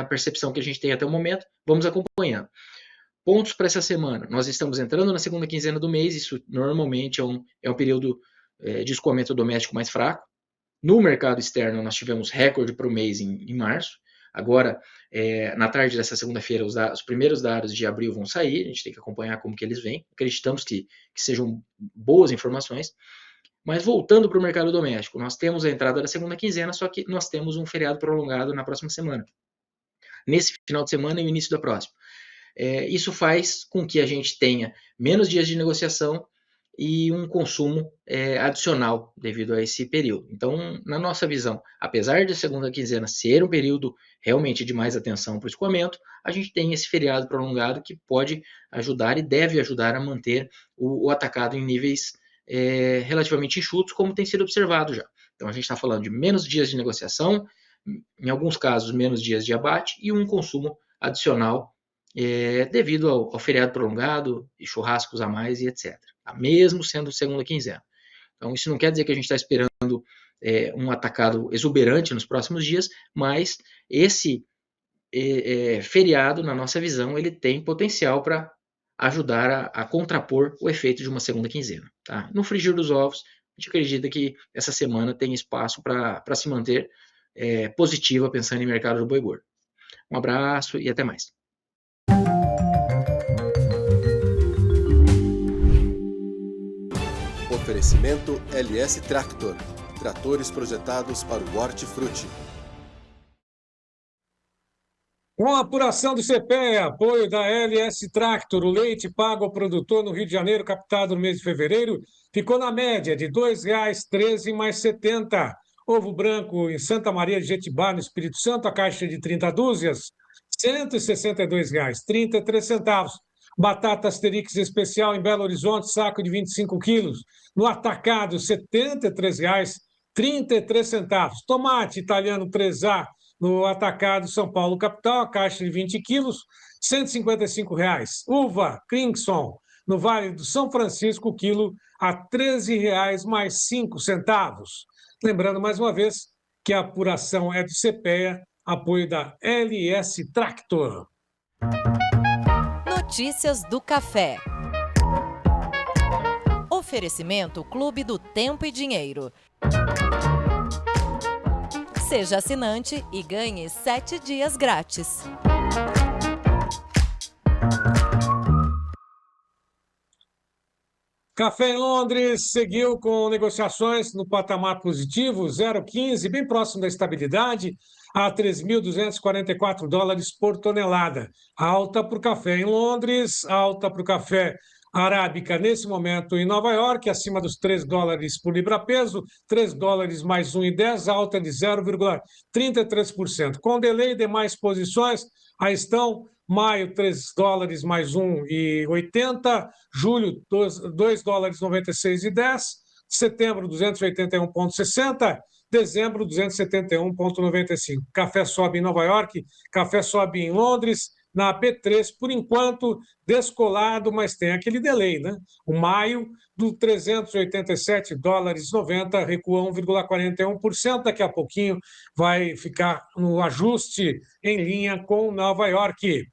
percepção que a gente tem até o momento. Vamos acompanhando. Pontos para essa semana. Nós estamos entrando na segunda quinzena do mês, isso normalmente é um período de escoamento doméstico mais fraco. No mercado externo, nós tivemos recorde para o mês em março. Agora, na tarde dessa segunda-feira, os primeiros dados de abril vão sair, a gente tem que acompanhar como que eles vêm. Acreditamos que sejam boas informações. Mas voltando para o mercado doméstico, nós temos a entrada da segunda quinzena, só que nós temos um feriado prolongado na próxima semana. Nesse final de semana e o início da próxima. Isso faz com que a gente tenha menos dias de negociação e um consumo adicional devido a esse período. Então, na nossa visão, apesar de a segunda quinzena ser um período realmente de mais atenção para o escoamento, a gente tem esse feriado prolongado que pode ajudar e deve ajudar a manter o atacado em níveis relativamente enxutos, como tem sido observado já. Então, a gente está falando de menos dias de negociação, em alguns casos, menos dias de abate e um consumo adicional devido ao feriado prolongado e churrascos a mais e etc. Mesmo sendo segunda quinzena. Então, isso não quer dizer que a gente está esperando um atacado exuberante nos próximos dias, mas esse feriado, na nossa visão, ele tem potencial para ajudar a contrapor o efeito de uma segunda quinzena. Tá? No frigir dos ovos, a gente acredita que essa semana tem espaço para se manter positiva pensando em mercado do boi gordo. Um abraço e até mais. Oferecimento LS Tractor, tratores projetados para o hortifruti. Com a apuração do CPEA, apoio da LS Tractor, o leite pago ao produtor no Rio de Janeiro, captado no mês de fevereiro, ficou na média de R$ 2,13 mais 70. Ovo branco em Santa Maria de Jetibá, no Espírito Santo, a caixa de 30 dúzias, R$ 162,33. Batata Asterix especial em Belo Horizonte, saco de 25 quilos. No atacado, R$ 73,33. Tomate italiano 3A no atacado São Paulo capital, a caixa de 20 quilos, R$ 155,00. Uva Crimson no Vale do São Francisco, quilo a R$ 13,00 mais 5 centavos. Lembrando mais uma vez que a apuração é do CPEA, apoio da LS Tractor. Notícias do Café. Oferecimento Clube do Tempo e Dinheiro. Seja assinante e ganhe 7 dias grátis. Café em Londres seguiu com negociações no patamar positivo, 0,15, bem próximo da estabilidade, a $3.244 por tonelada. Alta para o café em Londres, alta para o café arábica nesse momento em Nova York, acima dos $3 por libra-peso, $3 mais 1,10, alta de 0,33%. Com delay, demais posições, aí estão maio, $3 mais 1,80, julho, $2,96,10, setembro, 281,60, dezembro, 271,95. Café sobe em Nova York, café sobe em Londres, na B3, por enquanto, descolado, mas tem aquele delay, né? O maio, do $387,90, recua 1,41%. Daqui a pouquinho vai ficar no ajuste em linha com Nova York.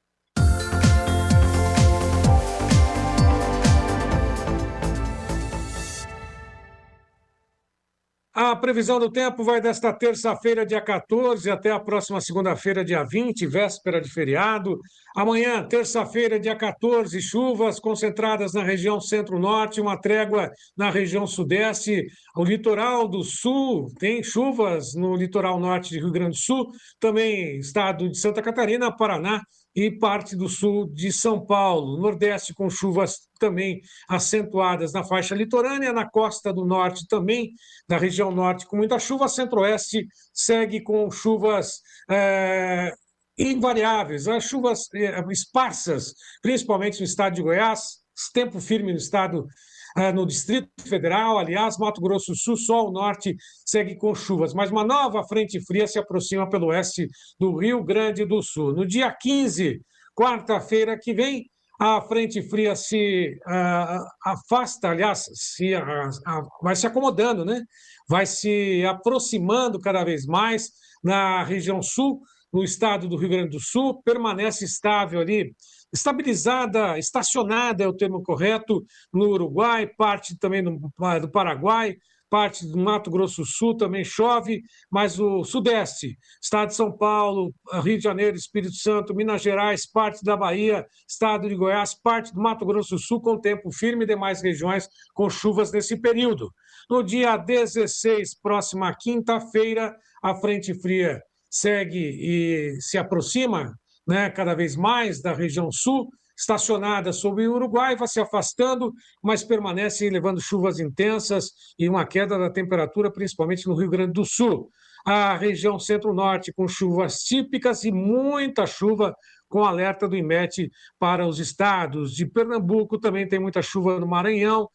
A previsão do tempo vai desta terça-feira, dia 14, até a próxima segunda-feira, dia 20, véspera de feriado. Amanhã, terça-feira, dia 14, chuvas concentradas na região centro-norte, uma trégua na região sudeste. O litoral do sul tem chuvas no litoral norte de Rio Grande do Sul, também estado de Santa Catarina, Paraná e parte do sul de São Paulo. Nordeste com chuvas também acentuadas na faixa litorânea, na costa do norte também, na região norte com muita chuva. Centro-oeste segue com chuvas invariáveis, as chuvas esparsas, principalmente no estado de Goiás, tempo firme no estado, no Distrito Federal, aliás, Mato Grosso do Sul, só o norte segue com chuvas, mas uma nova frente fria se aproxima pelo oeste do Rio Grande do Sul. No dia 15, quarta-feira que vem, a frente fria se afasta, aliás, vai se acomodando, né? Vai se aproximando cada vez mais na região sul, no estado do Rio Grande do Sul, permanece estável ali, estabilizada, estacionada é o termo correto, no Uruguai, parte também do Paraguai, parte do Mato Grosso do Sul também chove, mas o Sudeste, estado de São Paulo, Rio de Janeiro, Espírito Santo, Minas Gerais, parte da Bahia, estado de Goiás, parte do Mato Grosso do Sul com tempo firme e demais regiões com chuvas nesse período. No dia 16, próxima quinta-feira, a frente fria segue e se aproxima, né, cada vez mais da região sul, estacionada sobre o Uruguai, vai se afastando, mas permanece levando chuvas intensas e uma queda da temperatura, principalmente no Rio Grande do Sul. A região centro-norte com chuvas típicas e muita chuva, com alerta do IMET para os estados de Pernambuco, também tem muita chuva no Maranhão,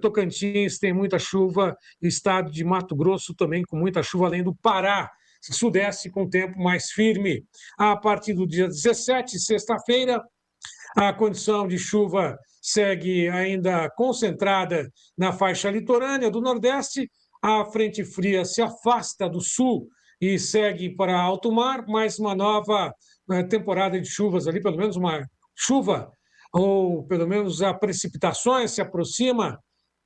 Tocantins tem muita chuva, estado de Mato Grosso também com muita chuva, além do Pará, Sudeste com tempo mais firme. A partir do dia 17, sexta-feira, a condição de chuva segue ainda concentrada na faixa litorânea do Nordeste. A frente fria se afasta do sul e segue para alto mar, mais uma nova temporada de chuvas ali, pelo menos uma chuva, ou pelo menos a precipitações se aproxima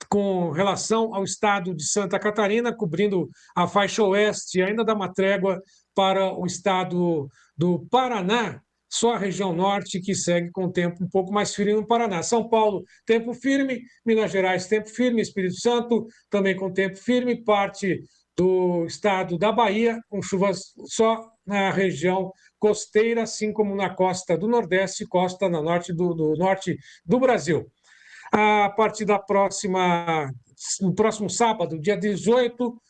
com relação ao estado de Santa Catarina, cobrindo a faixa oeste, ainda dá uma trégua para o estado do Paraná, só a região norte que segue com tempo um pouco mais firme no Paraná. São Paulo, tempo firme, Minas Gerais, tempo firme, Espírito Santo também com tempo firme, parte do estado da Bahia, com chuvas só na região costeira, assim como na costa do Nordeste e costa no norte do Brasil. A partir no próximo sábado, dia 18,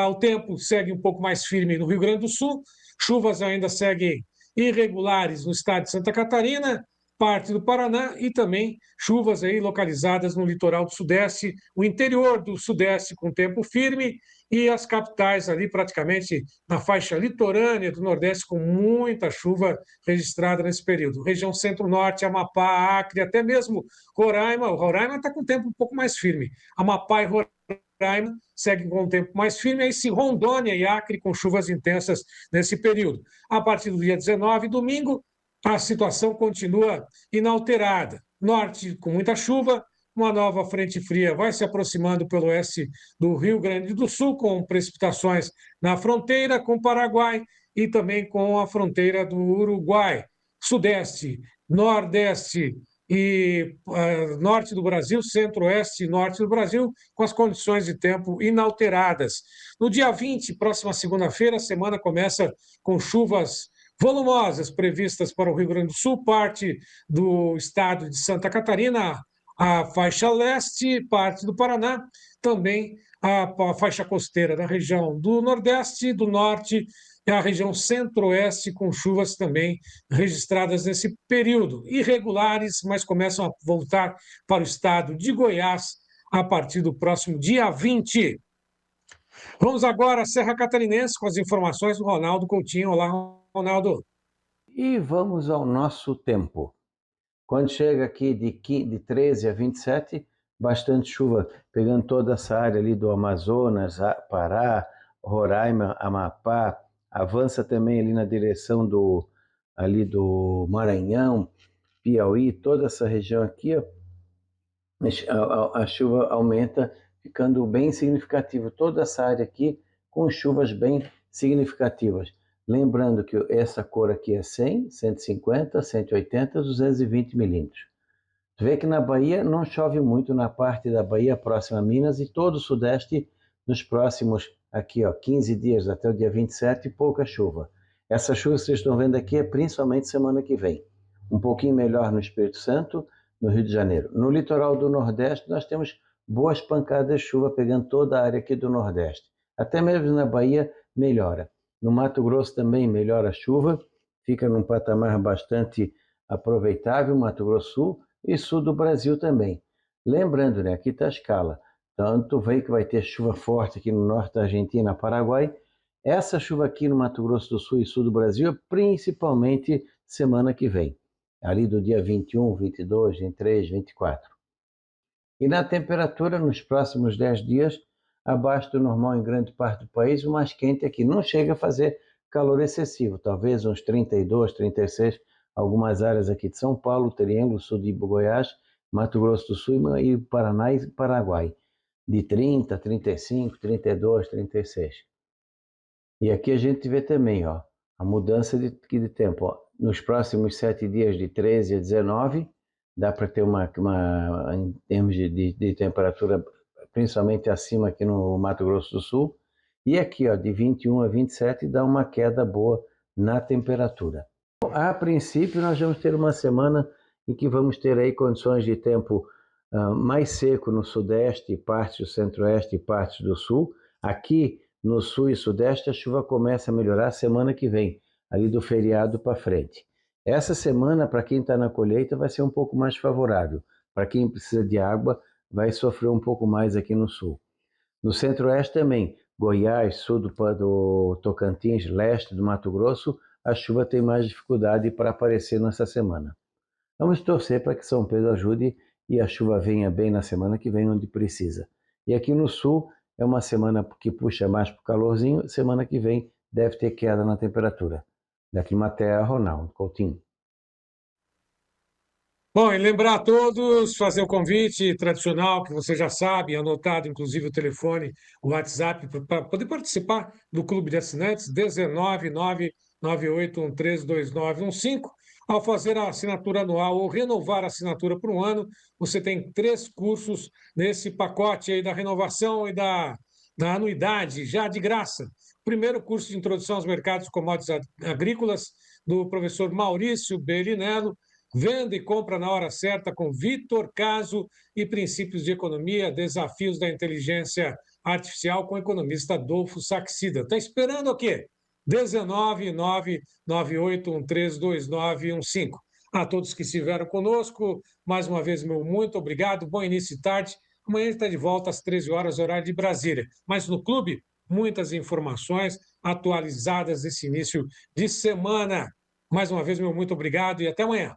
o tempo segue um pouco mais firme no Rio Grande do Sul, chuvas ainda seguem irregulares no estado de Santa Catarina, parte do Paraná e também chuvas aí localizadas no litoral do Sudeste, o interior do Sudeste com tempo firme e as capitais ali praticamente na faixa litorânea do Nordeste com muita chuva registrada nesse período. Região Centro-Norte, Amapá, Acre, até mesmo Roraima. O Roraima está com o tempo um pouco mais firme. Amapá e Roraima seguem com o tempo mais firme. Aí sim, Rondônia e Acre com chuvas intensas nesse período. A partir do dia 19, domingo, a situação continua inalterada. Norte com muita chuva, uma nova frente fria vai se aproximando pelo oeste do Rio Grande do Sul, com precipitações na fronteira com o Paraguai e também com a fronteira do Uruguai. Sudeste, Nordeste e norte do Brasil, centro-oeste e norte do Brasil, com as condições de tempo inalteradas. No dia 20, próxima segunda-feira, a semana começa com chuvas volumosas previstas para o Rio Grande do Sul, parte do estado de Santa Catarina, a faixa leste, parte do Paraná, também a faixa costeira da região do Nordeste, do Norte e a região Centro-Oeste, com chuvas também registradas nesse período. Irregulares, mas começam a voltar para o estado de Goiás a partir do próximo dia 20. Vamos agora à Serra Catarinense com as informações do Ronaldo Coutinho. Olá, Ronaldo. E vamos ao nosso tempo. Quando chega aqui de 13 a 27, bastante chuva, pegando toda essa área ali do Amazonas, Pará, Roraima, Amapá, avança também ali na direção do Maranhão, Piauí, toda essa região aqui, ó, a chuva aumenta, ficando bem significativo. Toda essa área aqui com chuvas bem significativas. Lembrando que essa cor aqui é 100, 150, 180, 220 milímetros. Tu vê que na Bahia não chove muito, na parte da Bahia próxima a Minas e todo o Sudeste nos próximos aqui, ó, 15 dias até o dia 27, pouca chuva. Essa chuva que vocês estão vendo aqui é principalmente semana que vem. Um pouquinho melhor no Espírito Santo, no Rio de Janeiro. No litoral do Nordeste nós temos boas pancadas de chuva pegando toda a área aqui do Nordeste. Até mesmo na Bahia melhora. No Mato Grosso também melhora a chuva, fica num patamar bastante aproveitável, Mato Grosso Sul e sul do Brasil também. Lembrando, né, aqui está a escala. Tanto vê que vai ter chuva forte aqui no norte da Argentina, Paraguai. Essa chuva aqui no Mato Grosso do Sul e sul do Brasil é principalmente semana que vem, ali do dia 21, 22, 23, 24. E na temperatura, nos próximos 10 dias, abaixo do normal em grande parte do país, o mais quente aqui. Não chega a fazer calor excessivo, talvez uns 32, 36, algumas áreas aqui de São Paulo, Triângulo, sul de Goiás, Mato Grosso do Sul e Paraná e Paraguai, de 30, 35, 32, 36. E aqui a gente vê também, ó, a mudança de tempo. Ó. Nos próximos 7 dias, de 13 a 19, dá para ter em termos de temperatura principalmente acima aqui no Mato Grosso do Sul, e aqui, ó, de 21 a 27 dá uma queda boa na temperatura. A princípio, nós vamos ter uma semana em que vamos ter aí condições de tempo mais seco no Sudeste, partes do Centro-Oeste e partes do Sul. Aqui no Sul e Sudeste a chuva começa a melhorar semana que vem, ali do feriado para frente. Essa semana, para quem está na colheita, vai ser um pouco mais favorável. Para quem precisa de água, vai sofrer um pouco mais aqui no sul. No centro-oeste também, Goiás, sul do Tocantins, leste do Mato Grosso, a chuva tem mais dificuldade para aparecer nessa semana. Vamos torcer para que São Pedro ajude e a chuva venha bem na semana que vem onde precisa. E aqui no sul é uma semana que puxa mais para o calorzinho, semana que vem deve ter queda na temperatura. Da Climaterra, Ronaldo Coutinho. Bom, e lembrar a todos, fazer o convite tradicional, que você já sabe, anotado inclusive o telefone, o WhatsApp, para poder participar do Clube de Assinantes, 19998132915. Ao fazer a assinatura anual ou renovar a assinatura por um ano, você tem 3 cursos nesse pacote aí da renovação e da anuidade, já de graça. primeiro curso de introdução aos mercados de commodities agrícolas, do professor Maurício Berinello, venda e compra na hora certa com Vitor Caso e princípios de economia, desafios da inteligência artificial com o economista Adolfo Saxida. Está esperando o quê? 19998132915. A todos que estiveram conosco, mais uma vez, meu muito obrigado, bom início de tarde. Amanhã a gente está de volta às 13 horas, horário de Brasília. Mas no clube, muitas informações atualizadas nesse início de semana. Mais uma vez, meu muito obrigado e até amanhã.